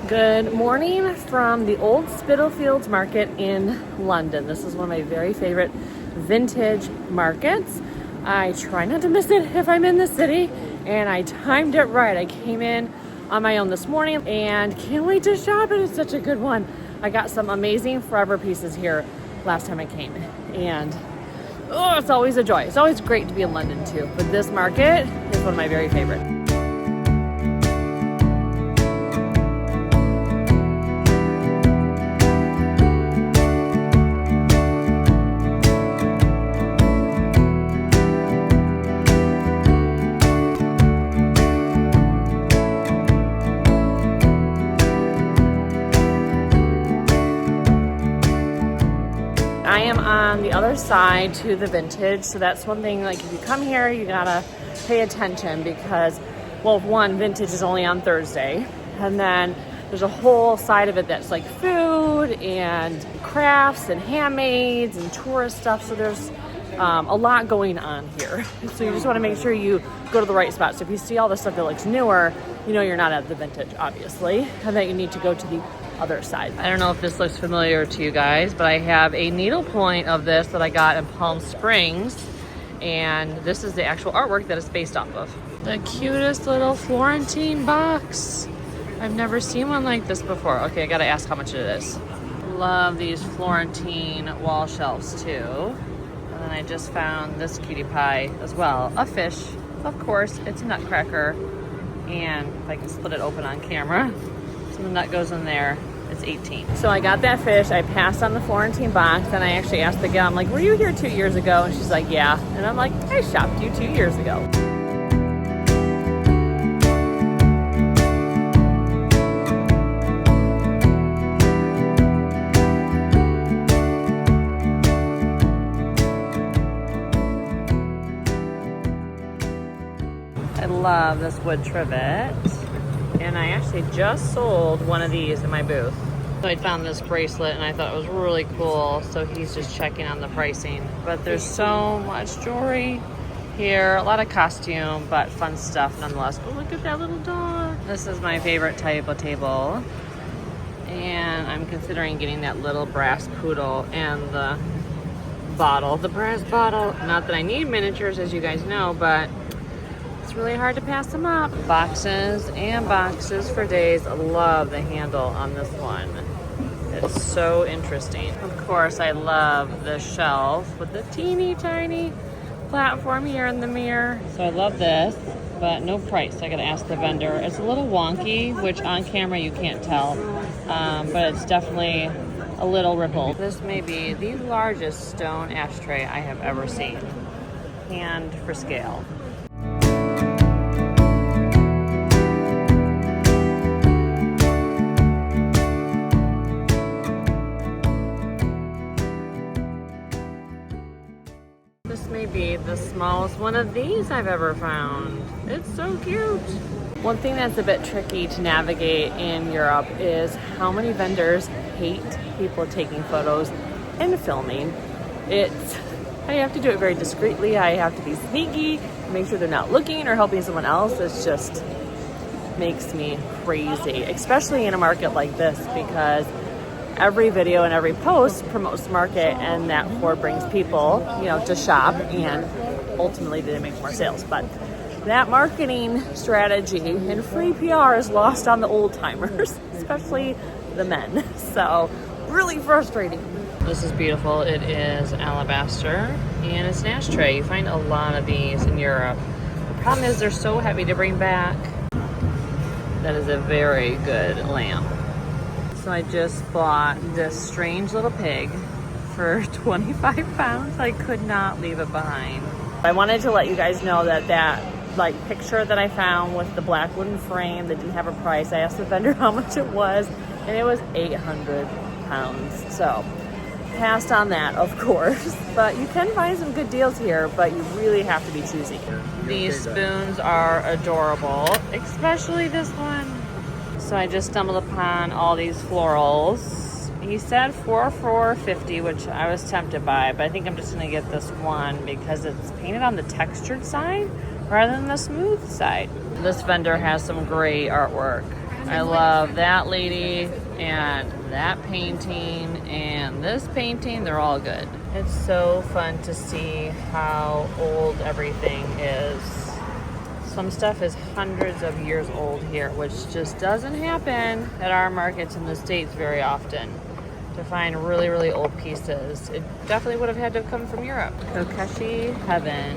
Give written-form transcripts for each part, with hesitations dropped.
Good morning from the old Spitalfields market in London. This is one of my very favorite vintage markets. I try not to miss it if I'm in the city, and I timed it right. I came in on my own this morning and can't wait to shop it. It's such a good one. I got some amazing forever pieces here last time I came, and it's always a joy. It's always great to be in London too, but this market is one of my very favorite. I am on the other side to the vintage, so that's one thing, like if you come here, you gotta pay attention because, well, one, vintage is only on Thursday, and then there's a whole side of it that's like food and crafts and handmaids and tourist stuff, so there's a lot going on here. So you just wanna make sure you go to the right spot. So if you see all the stuff that looks newer, you know you're not at the vintage, obviously, and that you need to go to the other side. I don't know if this looks familiar to you guys, but I have a needlepoint of this that I got in Palm Springs, and this is the actual artwork that it's based off of. The cutest little Florentine box. I've never seen one like this before. Okay, I gotta ask how much it is. Love these Florentine wall shelves too. And then I just found this cutie pie as well. A fish, of course, it's a nutcracker. And if I can split it open on camera, so the nut goes in there. It's 18. So I got that fish. I passed on the Florentine box, and I actually asked the gal, I'm like, were you here 2 years ago? And she's like, yeah. And I'm like, I shopped you 2 years ago. I love this wood trivet. And I actually just sold one of these in my booth. So I found this bracelet and I thought it was really cool. So he's just checking on the pricing. But there's so much jewelry here. A lot of costume, but fun stuff nonetheless. Oh, look at that little dog. This is my favorite type of table. And I'm considering getting that little brass poodle and the bottle. The brass bottle. Not that I need miniatures, as you guys know, but it's really hard to pass them up. Boxes and boxes for days. I love the handle on this one. It's so interesting. Of course, I love the shelf with the teeny tiny platform here in the mirror. So I love this, but no price. I gotta ask the vendor. It's a little wonky, which on camera you can't tell, but it's definitely a little rippled. This may be the largest stone ashtray I have ever seen. Hand for scale. This may be the smallest one of these I've ever found. It's so cute. One thing that's a bit tricky to navigate in Europe is how many vendors hate people taking photos and filming. I have to do it very discreetly. I have to be sneaky, make sure they're not looking or helping someone else. It just makes me crazy, especially in a market like this, because every video and every post promotes the market, and that brings people, to shop, and ultimately they make more sales. But that marketing strategy and free PR is lost on the old timers, especially the men. So really frustrating. This is beautiful. It is alabaster and it's an ashtray. You find a lot of these in Europe. The problem is they're so heavy to bring back. That is a very good lamp. So I just bought this strange little pig for 25 pounds. I could not leave it behind. I wanted to let you guys know that picture that I found with the black wooden frame that didn't have a price. I asked the vendor how much it was, and it was 800 pounds. So passed on that, of course. But you can find some good deals here, but you really have to be choosy. These spoons are adorable, especially this one. So I just stumbled upon all these florals. He said $4.50, which I was tempted by, but I think I'm just gonna get this one because it's painted on the textured side rather than the smooth side. This vendor has some great artwork. I love that lady and that painting and this painting. They're all good. It's so fun to see how old everything is. Some stuff is hundreds of years old here, which just doesn't happen at our markets in the States very often. To find really, really old pieces. It definitely would have had to have come from Europe. Kokeshi Heaven.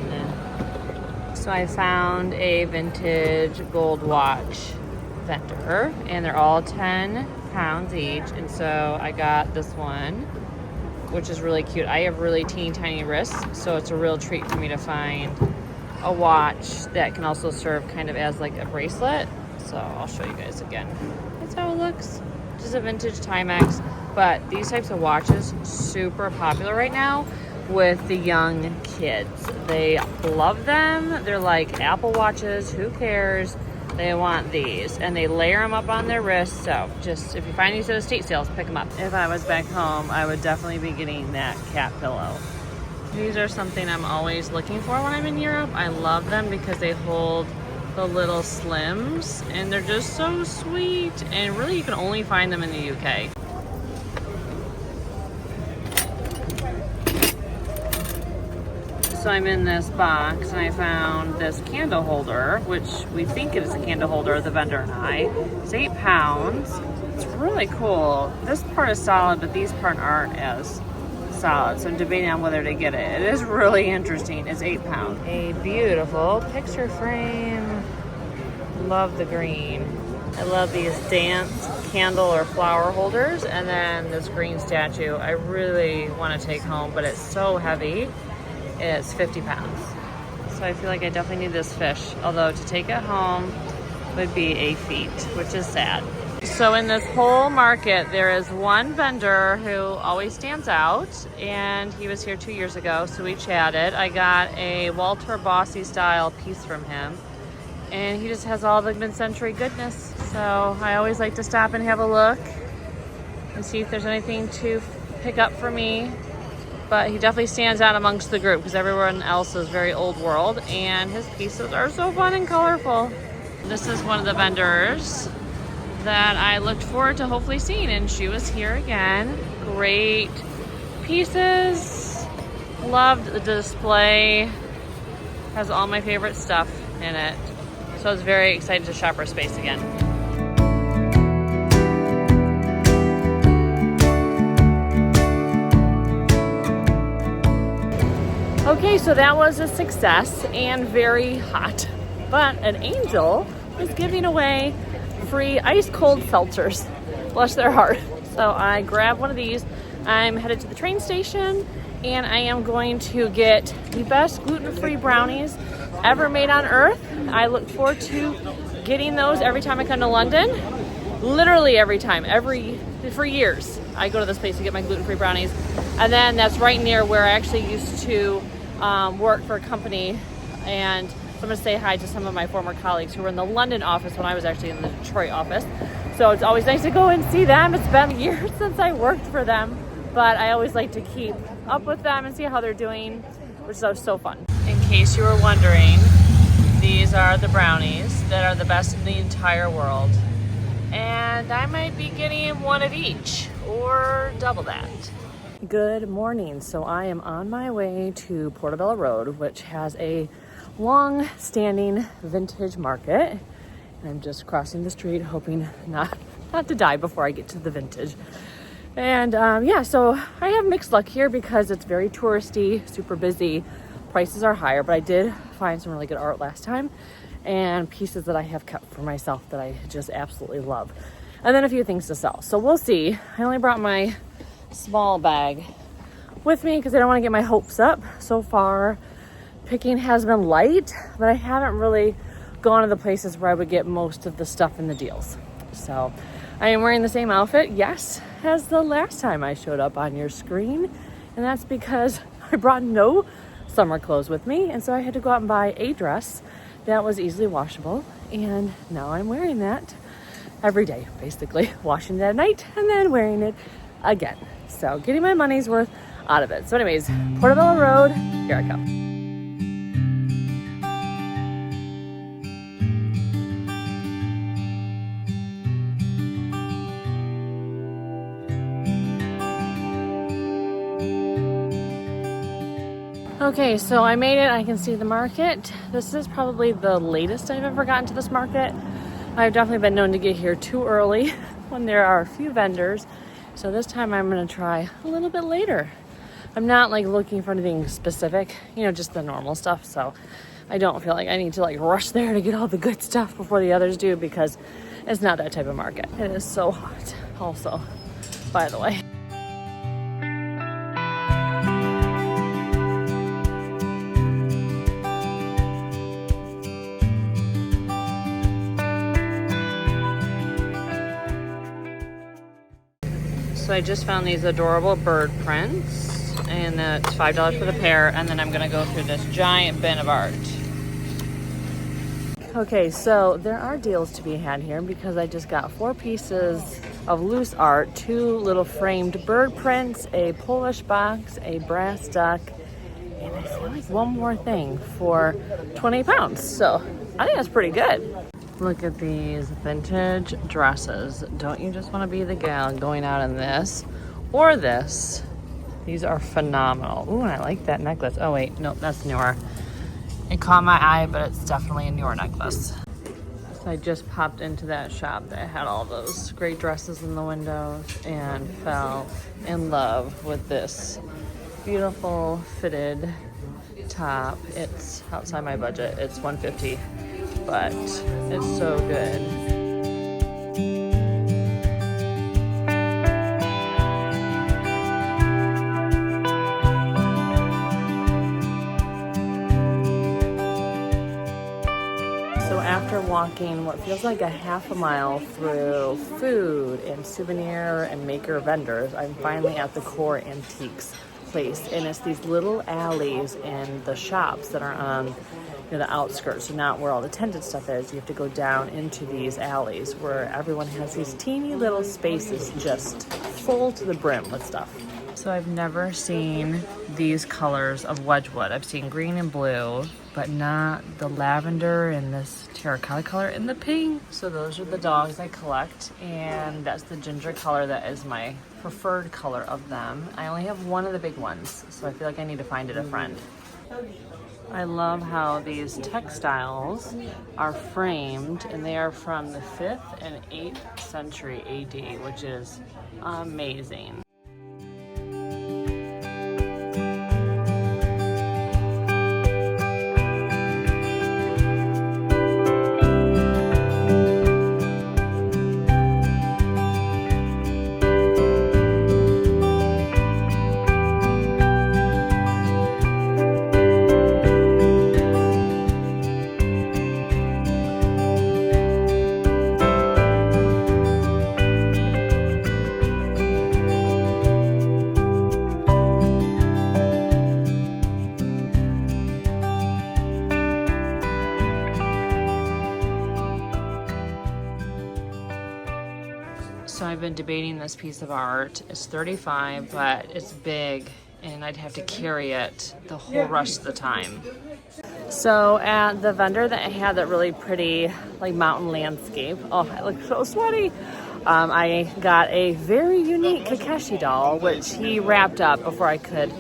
So I found a vintage gold watch vendor, and they're all 10 pounds each. And so I got this one, which is really cute. I have really teeny tiny wrists, so it's a real treat for me to find a watch that can also serve kind of as like a bracelet. So I'll show you guys again. That's how it looks. Just a vintage Timex. But these types of watches, super popular right now with the young kids. They love them. They're like Apple Watches. Who cares? They want these. And they layer them up on their wrists. So just, if you find these at estate sales, pick them up. If I was back home, I would definitely be getting that cat pillow. These are something I'm always looking for when I'm in Europe. I love them because they hold the little slims and they're just so sweet. And really you can only find them in the UK. So I'm in this box and I found this candle holder, which we think it is a candle holder, the vendor and I. It's 8 pounds. It's really cool. This part is solid, but these part aren't as solid. So I'm debating on whether to get it. It is really interesting. It's 8 pounds. A beautiful picture frame. Love the green. I love these dance candle or flower holders. And then this green statue I really want to take home, but it's so heavy. It's 50 pounds. So I feel like I definitely need this fish. Although to take it home would be a feat, which is sad. So in this whole market, there is one vendor who always stands out, and he was here 2 years ago, so we chatted. I got a Walter Bossy style piece from him, and he just has all the mid-century goodness. So I always like to stop and have a look and see if there's anything to pick up for me. But he definitely stands out amongst the group because everyone else is very old world, and his pieces are so fun and colorful. This is one of the vendors that I looked forward to hopefully seeing, and she was here again. Great pieces. Loved the display. Has all my favorite stuff in it. So I was very excited to shop her space again. Okay, so that was a success and very hot. But an angel is giving away free ice cold seltzers. Bless their heart. So I grabbed one of these. I'm headed to the train station and I am going to get the best gluten-free brownies ever made on earth. I look forward to getting those every time I come to London. Literally every time, for years. I go to this place to get my gluten-free brownies. And then that's right near where I actually used to work for a company, and so I'm going to say hi to some of my former colleagues who were in the London office when I was actually in the Detroit office. So it's always nice to go and see them. It's been years since I worked for them, but I always like to keep up with them and see how they're doing, which is so fun. In case you were wondering, these are the brownies that are the best in the entire world. And I might be getting one of each, or double that. Good morning. So I am on my way to Portobello Road, which has a long-standing vintage market. And I'm just crossing the street, hoping not to die before I get to the vintage. And yeah, so I have mixed luck here because it's very touristy, super busy. Prices are higher, but I did find some really good art last time and pieces that I have kept for myself that I just absolutely love. And then a few things to sell. So we'll see. I only brought my small bag with me because I don't want to get my hopes up. So far, picking has been light, but I haven't really gone to the places where I would get most of the stuff in the deals. So I am wearing the same outfit, yes, as the last time I showed up on your screen. And that's because I brought no summer clothes with me. And so I had to go out and buy a dress that was easily washable. And now I'm wearing that every day, basically. Washing it at night and then wearing it again. So getting my money's worth out of it. So anyways, Portobello Road, here I come. Okay, so I made it. I can see the market. This is probably the latest I've ever gotten to this market. I've definitely been known to get here too early when there are a few vendors. So this time I'm gonna try a little bit later. I'm not like looking for anything specific, you know, just the normal stuff. So I don't feel like I need to like rush there to get all the good stuff before the others do, because it's not that type of market. It is so hot also, by the way. So I just found these adorable bird prints, and it's $5 for the pair, and then I'm gonna go through this giant bin of art. Okay, so there are deals to be had here because I just got 4 pieces of loose art, 2 little framed bird prints, a Polish box, a brass duck, and I feel like one more thing for 20 pounds. So I think that's pretty good. Look at these vintage dresses. Don't you just want to be the gal going out in this or this? These are phenomenal. Ooh, and I like that necklace. Oh wait, nope, that's newer. It caught my eye, but it's definitely a newer necklace. So I just popped into that shop that had all those great dresses in the windows and fell in love with this beautiful fitted top. It's outside my budget. It's $150. But it's so good. So after walking what feels like a half a mile through food and souvenir and maker vendors, I'm finally at the Core Antiques place, and it's these little alleys and the shops that are on the outskirts, so not where all the tented stuff is. You have to go down into these alleys where everyone has these teeny little spaces just full to the brim with stuff. So I've never seen these colors of Wedgwood. I've seen green and blue, but not the lavender and this terracotta color and the pink. So those are the dogs I collect, and that's the ginger color that is my preferred color of them. I only have one of the big ones, so I feel like I need to find it a friend. I love how these textiles are framed, and they are from the 5th and 8th century AD, which is amazing. So I've been debating this piece of art. It's $35, but it's big, and I'd have to carry it the whole rest of the time. So at the vendor that had that really pretty like mountain landscape, oh, I look so sweaty. I got a very unique Kakeshi doll, which he wrapped up before I could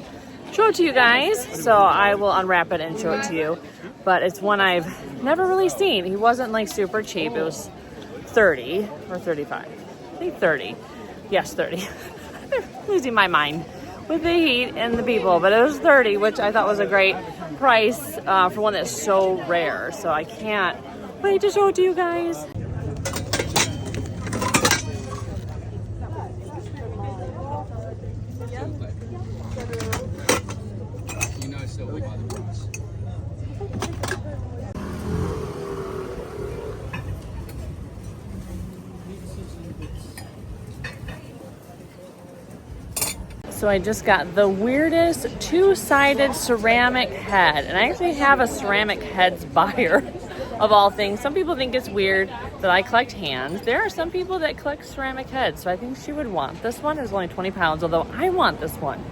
show it to you guys. So I will unwrap it and show it to you. But it's one I've never really seen. He wasn't like super cheap. It was 30 or 35. I think 30. Yes, 30. Losing my mind with the heat and the people, but it was 30, which I thought was a great price for one that's so rare. So I can't wait to show it to you guys. So I just got the weirdest 2-sided ceramic head, and I actually have a ceramic heads buyer of all things. Some people think it's weird that I collect hands. There are some people that collect ceramic heads, so I think she would want this one. It's only 20 pounds, although I want this one.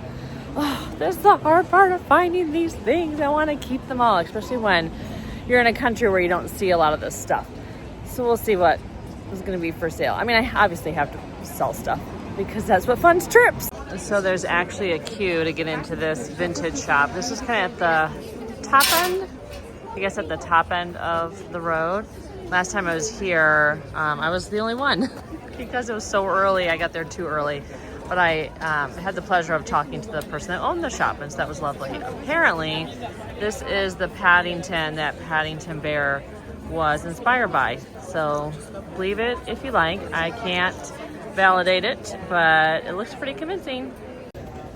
Oh, that's the hard part of finding these things. I want to keep them all, especially when you're in a country where you don't see a lot of this stuff. So we'll see what is going to be for sale. I mean, I obviously have to sell stuff because that's what funds trips. So there's actually a queue to get into this vintage shop. This is kind of at the top end, I guess at the top end of the road. Last time I was here, I was the only one because it was so early. I got there too early. But I had the pleasure of talking to the person that owned the shop, and so that was lovely. Apparently, this is the Paddington that Paddington Bear was inspired by. So believe it if you like. I can't validate it, but it looks pretty convincing.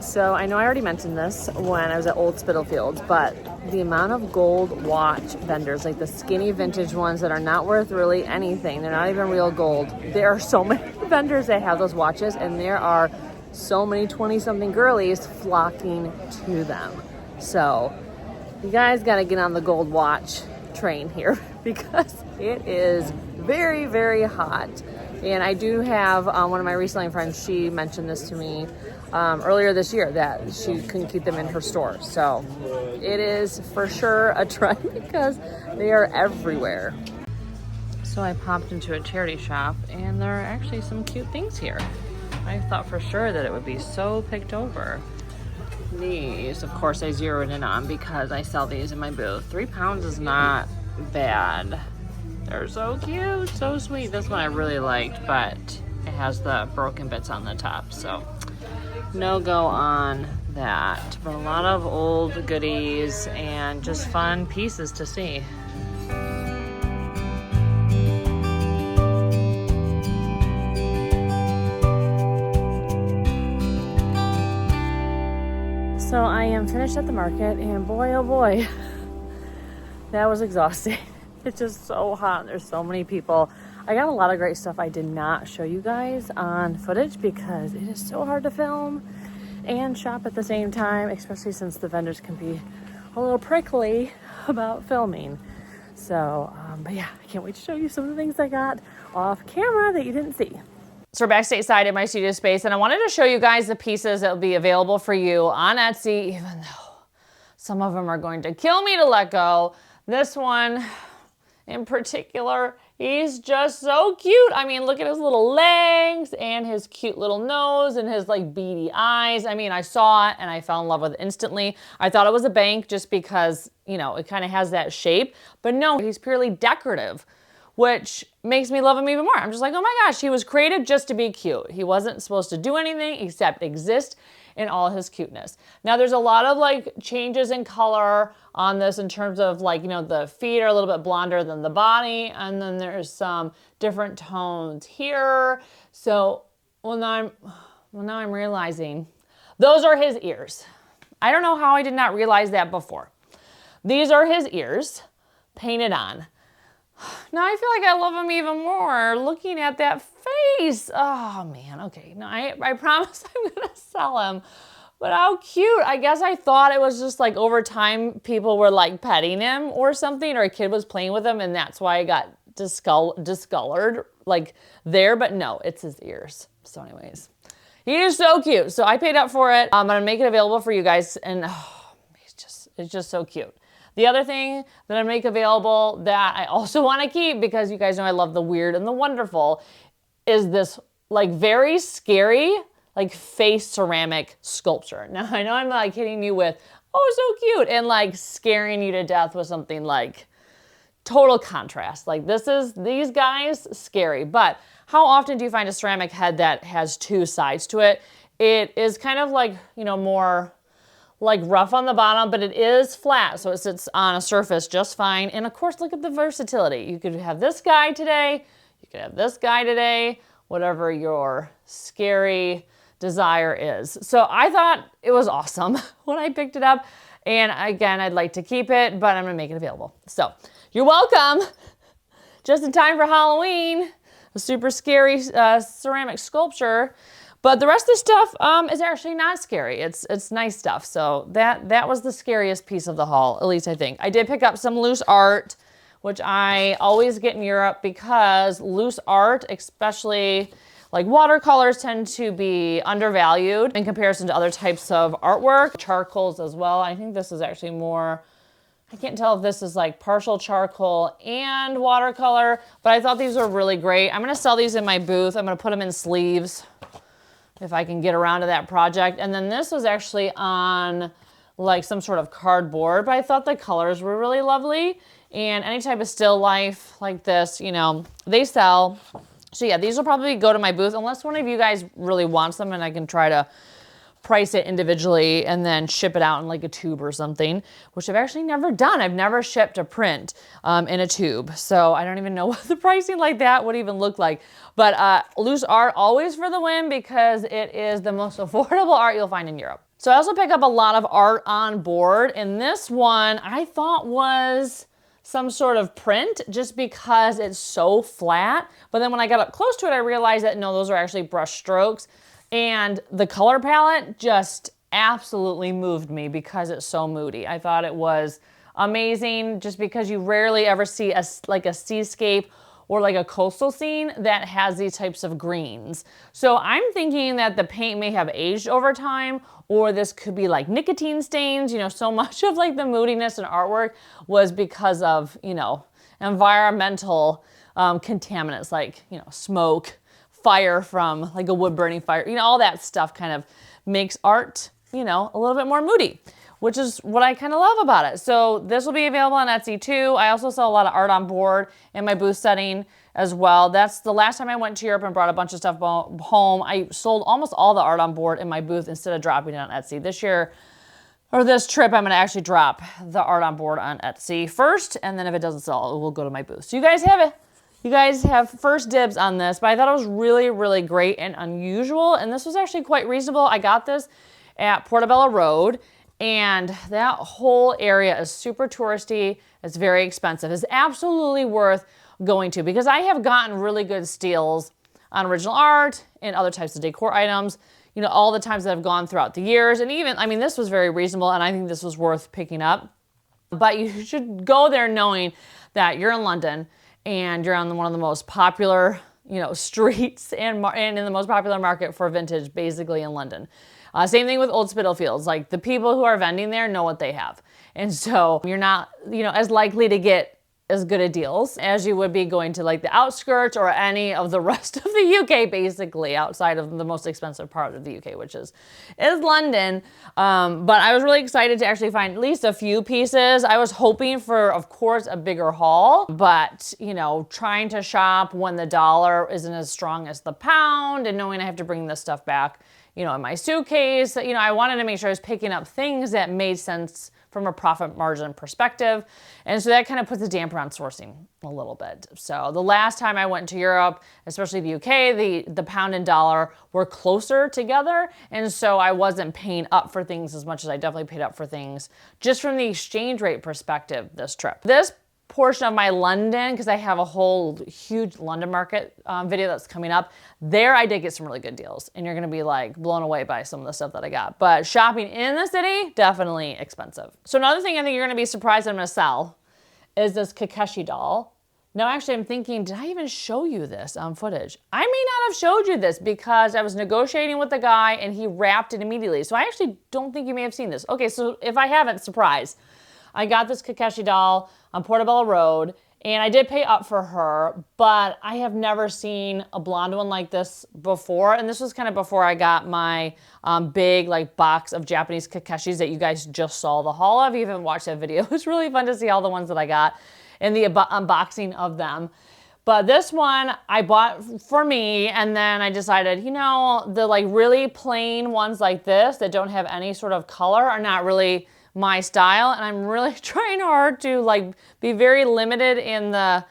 So I know I already mentioned this when I was at Old Spitalfields, but the amount of gold watch vendors, like the skinny vintage ones that are not worth really anything, they're not even real gold. There are so many vendors that have those watches, and there are so many 20-something girlies flocking to them. So you guys got to get on the gold watch train here because it is very, very hot. And I do have one of my reselling friends, she mentioned this to me earlier this year that she couldn't keep them in her store. So it is for sure a trend because they are everywhere. So I popped into a charity shop and there are actually some cute things here. I thought for sure that it would be so picked over. These, of course, I zeroed in on because I sell these in my booth. 3 pounds is not bad. They're so cute, so sweet. This one I really liked, but it has the broken bits on the top, so no go on that. But a lot of old goodies and just fun pieces to see. So I am finished at the market, and boy, oh boy, that was exhausting. It's just so hot. There's so many people. I got a lot of great stuff I did not show you guys on footage because it is so hard to film and shop at the same time, especially since the vendors can be a little prickly about filming. So, but yeah, I can't wait to show you some of the things I got off camera that you didn't see. So we're back stateside in my studio space, and I wanted to show you guys the pieces that will be available for you on Etsy, even though some of them are going to kill me to let go. This one in particular, he's just so cute. I mean, look at his little legs and his cute little nose and his like beady eyes. I mean, I saw it and I fell in love with it instantly. I thought it was a bank just because, you know, it kind of has that shape, but no, he's purely decorative, which makes me love him even more. I'm just like, oh my gosh, he was created just to be cute. He wasn't supposed to do anything except exist in all his cuteness. Now there's a lot of like changes in color on this in terms of like, you know, the feet are a little bit blonder than the body, and then there's some different tones here. So, well now I'm realizing those are his ears. I don't know how I did not realize that before. These are his ears painted on. Now I feel like I love him even more looking at that face. Oh man, okay. No, I promise I'm gonna sell him. But how cute. I guess I thought it was just like over time people were like petting him or something, or a kid was playing with him and that's why I got discolored like there, but no, it's his ears. So anyways, he is so cute. So I paid up for it. I'm gonna make it available for you guys, and oh, it's just so cute. The other thing that I make available that I also want to keep, because you guys know I love the weird and the wonderful, is this like very scary like face ceramic sculpture. Now I know I'm like hitting you with, oh, so cute, and like scaring you to death with something like total contrast. Like these guys, scary. But how often do you find a ceramic head that has two sides to it? It is kind of like, you know, more like rough on the bottom, but it is flat, so it sits on a surface just fine. And of course, look at the versatility. You could have this guy today, you could have this guy today, whatever your scary desire is. So I thought it was awesome when I picked it up. And again, I'd like to keep it, but I'm gonna make it available. So you're welcome. Just in time for Halloween, a super scary ceramic sculpture. But the rest of the stuff is actually not scary. It's nice stuff. So that was the scariest piece of the haul, at least I think. I did pick up some loose art, which I always get in Europe because loose art, especially like watercolors, tend to be undervalued in comparison to other types of artwork. Charcoals as well. I think this is actually more, I can't tell if this is like partial charcoal and watercolor, but I thought these were really great. I'm gonna sell these in my booth. I'm gonna put them in sleeves. if I can get around to that project. And then this was actually on like some sort of cardboard, but I thought the colors were really lovely. And any type of still life like this, you know, they sell. So yeah, these will probably go to my booth unless one of you guys really wants them, and I can try to price it individually and then ship it out in like a tube or something, which I've actually never done. I've never shipped a print in a tube. So I don't even know what the pricing like that would even look like. But loose art always for the win, because it is the most affordable art you'll find in Europe. So I also pick up a lot of art on board, and this one I thought was some sort of print just because it's so flat. But then when I got up close to it, I realized that no, those are actually brush strokes. And the color palette just absolutely moved me because it's so moody. I thought it was amazing just because you rarely ever see like a seascape or like a coastal scene that has these types of greens. So I'm thinking that the paint may have aged over time, or this could be like nicotine stains. You know, so much of like the moodiness in artwork was because of, you know, environmental contaminants like, you know, smoke, fire from like a wood burning fire, you know, all that stuff kind of makes art, you know, a little bit more moody, which is what I kind of love about it. So this will be available on Etsy too. I also sell a lot of art on board in my booth setting as well. That's the last time I went to Europe and brought a bunch of stuff home. I sold almost all the art on board in my booth instead of dropping it on Etsy. This year, or this trip, I'm gonna actually drop the art on board on Etsy first, and then if it doesn't sell, it will go to my booth. So you guys have it. You guys have first dibs on this, but I thought it was really, really great and unusual. And this was actually quite reasonable. I got this at Portobello Road, and that whole area is super touristy. It's very expensive. It's absolutely worth going to, because I have gotten really good steals on original art and other types of decor items, you know, all the times that I've gone throughout the years. And even, I mean, this was very reasonable, and I think this was worth picking up. But you should go there knowing that you're in London, and you're on one of the most popular, you know, streets and in the most popular market for vintage, basically in London. Same thing with Old Spitalfields. Like, the people who are vending there know what they have. And so you're not, you know, as likely to get as good a deals as you would be going to like the outskirts or any of the rest of the UK, basically, outside of the most expensive part of the UK, which is London. But I was really excited to actually find at least a few pieces. I was hoping for, of course, a bigger haul, but, you know, trying to shop when the dollar isn't as strong as the pound and knowing I have to bring this stuff back, you know, in my suitcase, you know, I wanted to make sure I was picking up things that made sense from a profit margin perspective. And so that kind of puts a damper on sourcing a little bit. So the last time I went to Europe, especially the UK, the pound and dollar were closer together. And so I wasn't paying up for things as much as I definitely paid up for things just from the exchange rate perspective this trip. This portion of my London, because I have a whole huge London market video that's coming up. There I did get some really good deals, and you're gonna be like blown away by some of the stuff that I got. But shopping in the city, definitely expensive. So another thing I think you're gonna be surprised I'm gonna sell is this Kakeshi doll. Now actually I'm thinking, did I even show you this on footage? I may not have showed you this because I was negotiating with the guy and he wrapped it immediately. So I actually don't think you may have seen this. Okay, so if I haven't, surprise. I got this Kakeshi doll on Portobello Road, and I did pay up for her, but I have never seen a blonde one like this before. And this was kind of before I got my big like box of Japanese Kakeshis that you guys just saw the haul of. If you haven't watched that video, it's really fun to see all the ones that I got and the unboxing of them. But this one I bought for me, and then I decided, you know, the like really plain ones like this that don't have any sort of color are not really my style, and I'm really trying hard to like be very limited in the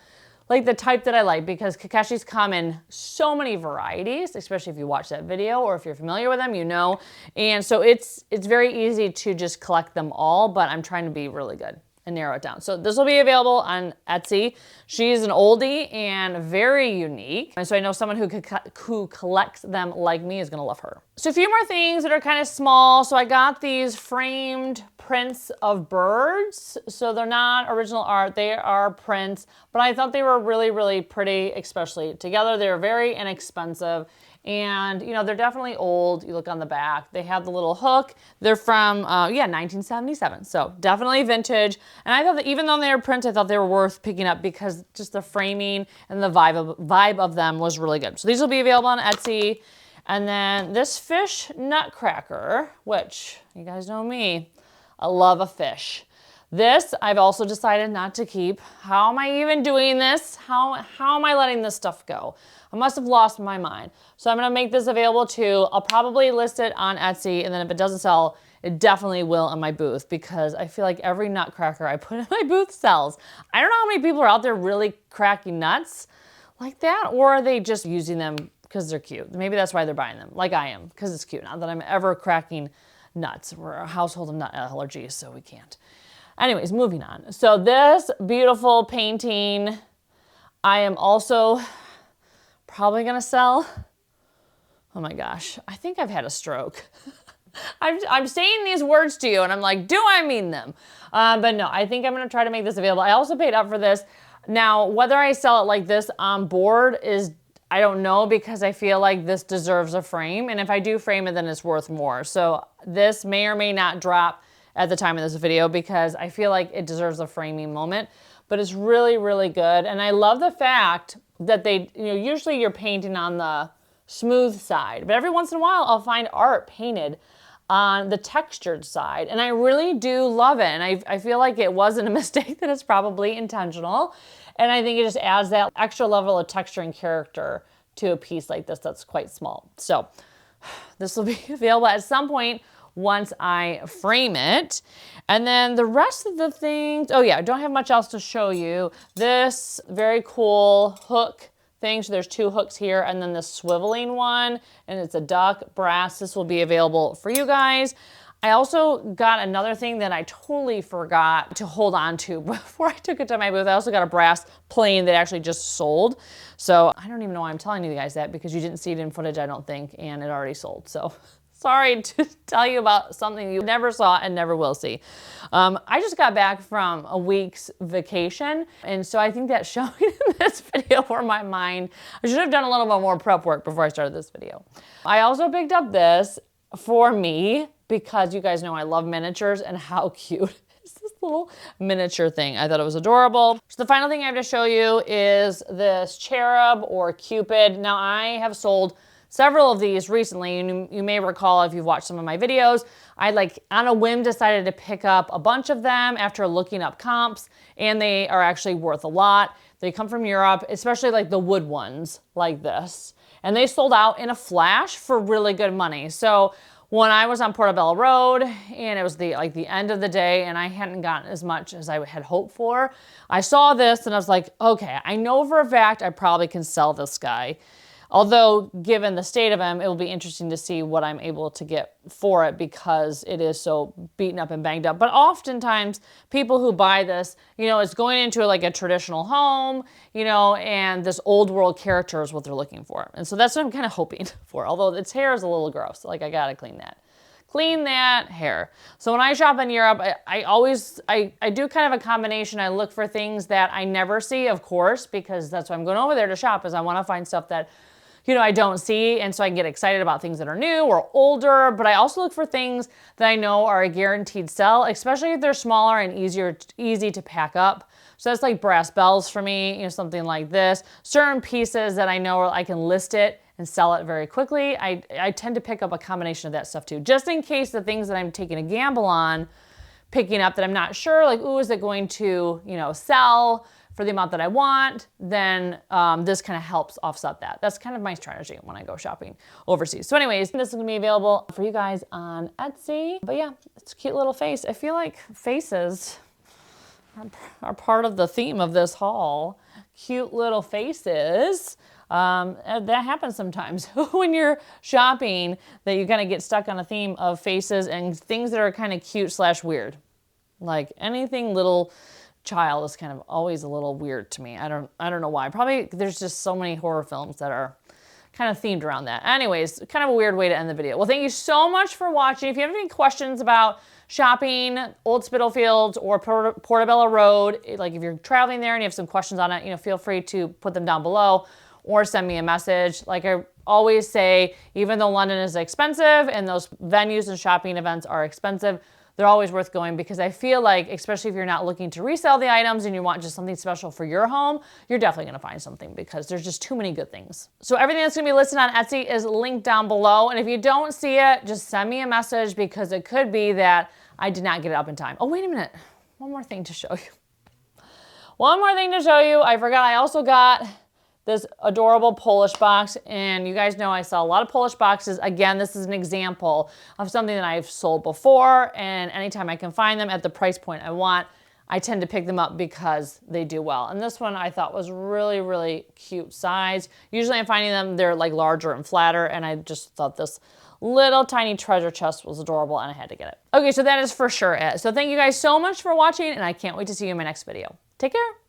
like the type that I like, because Kakeshis come in so many varieties, especially if you watch that video or if you're familiar with them, you know. And so it's very easy to just collect them all, but I'm trying to be really good and narrow it down. So this will be available on Etsy. She's an oldie and very unique. And so I know someone who collects them like me is gonna love her. So a few more things that are kind of small. So I got these framed prints of birds. So they're not original art, they are prints, but I thought they were really, really pretty, especially together. They're very inexpensive. And, you know, they're definitely old. You look on the back, they have the little hook. They're from, 1977. So definitely vintage. And I thought that even though they were prints, I thought they were worth picking up because just the framing and the vibe of them was really good. So these will be available on Etsy. And then this fish nutcracker, which you guys know me, I love a fish. This, I've also decided not to keep. How am I even doing this? How am I letting this stuff go? I must have lost my mind. So I'm gonna make this available too. I'll probably list it on Etsy, and then if it doesn't sell, it definitely will in my booth, because I feel like every nutcracker I put in my booth sells. I don't know how many people are out there really cracking nuts like that, or are they just using them because they're cute? Maybe that's why they're buying them, like I am, because it's cute. Not that I'm ever cracking nuts. We're a household of nut allergies, so we can't. Anyways, moving on. So this beautiful painting, I am also probably gonna sell. Oh my gosh, I think I've had a stroke. I'm saying these words to you and I'm like, do I mean them? But no, I think I'm gonna try to make this available. I also paid up for this. Now, whether I sell it like this on board is, I don't know, because I feel like this deserves a frame. And if I do frame it, then it's worth more. So this may or may not drop at the time of this video, because I feel like it deserves a framing moment, but it's really, really good. And I love the fact that they, usually you're painting on the smooth side, but every once in a while I'll find art painted on the textured side. And I really do love it. And I feel like it wasn't a mistake, that it's probably intentional. And I think it just adds that extra level of texture and character to a piece like this that's quite small. So this will be available at some point once I frame it. And then the rest of the things, oh yeah, I don't have much else to show you. This very cool hook thing. So there's two hooks here, and then the swiveling one, and it's a duck brass. This will be available for you guys. I also got another thing that I totally forgot to hold on to before I took it to my booth. I also got a brass plane that actually just sold. So I don't even know why I'm telling you guys that, because you didn't see it in footage, I don't think, and it already sold. So sorry to tell you about something you never saw and never will see. I just got back from a week's vacation, and so I think that's showing in this video for my mind. I should have done a little bit more prep work before I started this video. I also picked up this for me, because you guys know I love miniatures, and how cute is this little miniature thing. I thought it was adorable. So the final thing I have to show you is this cherub or Cupid. Now, I have sold several of these recently, and you may recall if you've watched some of my videos, I on a whim decided to pick up a bunch of them after looking up comps, and they are actually worth a lot. They come from Europe, especially like the wood ones like this. And they sold out in a flash for really good money. So when I was on Portobello Road and it was the end of the day and I hadn't gotten as much as I had hoped for, I saw this and I was like, okay, I know for a fact I probably can sell this guy. Although, given the state of him, it will be interesting to see what I'm able to get for it, because it is so beaten up and banged up. But oftentimes, people who buy this, it's going into like a traditional home, and this old world character is what they're looking for. And so that's what I'm kind of hoping for. Although its hair is a little gross. Like, I gotta clean that. Clean that hair. So when I shop in Europe, I do kind of a combination. I look for things that I never see, of course, because that's why I'm going over there to shop, is I want to find stuff that I don't see, and so I can get excited about things that are new or older. But I also look for things that I know are a guaranteed sell, especially if they're smaller and easy to pack up. So that's like brass bells for me, something like this. Certain pieces that I know I can list it and sell it very quickly. I tend to pick up a combination of that stuff too, just in case the things that I'm taking a gamble on picking up that I'm not sure, like, ooh, is it going to, sell for the amount that I want, then this kind of helps offset that. That's kind of my strategy when I go shopping overseas. So anyways, this is gonna be available for you guys on Etsy. But yeah, it's a cute little face. I feel like faces are part of the theme of this haul. Cute little faces. That happens sometimes when you're shopping, that you kind of get stuck on a theme of faces and things that are kind of cute / weird. Like anything little child is kind of always a little weird to me. I don't know why. Probably there's just so many horror films that are kind of themed around that. Anyways, kind of a weird way to end the video. Well, thank you so much for watching. If you have any questions about shopping Old Spitalfields or Portobello Road, like if you're traveling there and you have some questions on it, feel free to put them down below or send me a message. Like I always say, even though London is expensive and those venues and shopping events are expensive, they're always worth going because I feel like, especially if you're not looking to resell the items and you want just something special for your home, you're definitely gonna find something because there's just too many good things. So everything that's gonna be listed on Etsy is linked down below. And if you don't see it, just send me a message because it could be that I did not get it up in time. Oh, wait a minute. One more thing to show you. One more thing to show you. I forgot I also got this adorable Polish box, and you guys know I sell a lot of Polish boxes. Again, this is an example of something that I've sold before, and anytime I can find them at the price point I want, I tend to pick them up because they do well. And this one I thought was really, really cute size. Usually I'm finding them, they're like larger and flatter, and I just thought this little tiny treasure chest was adorable and I had to get it. Okay, so that is for sure it. So thank you guys so much for watching, and I can't wait to see you in my next video. Take care.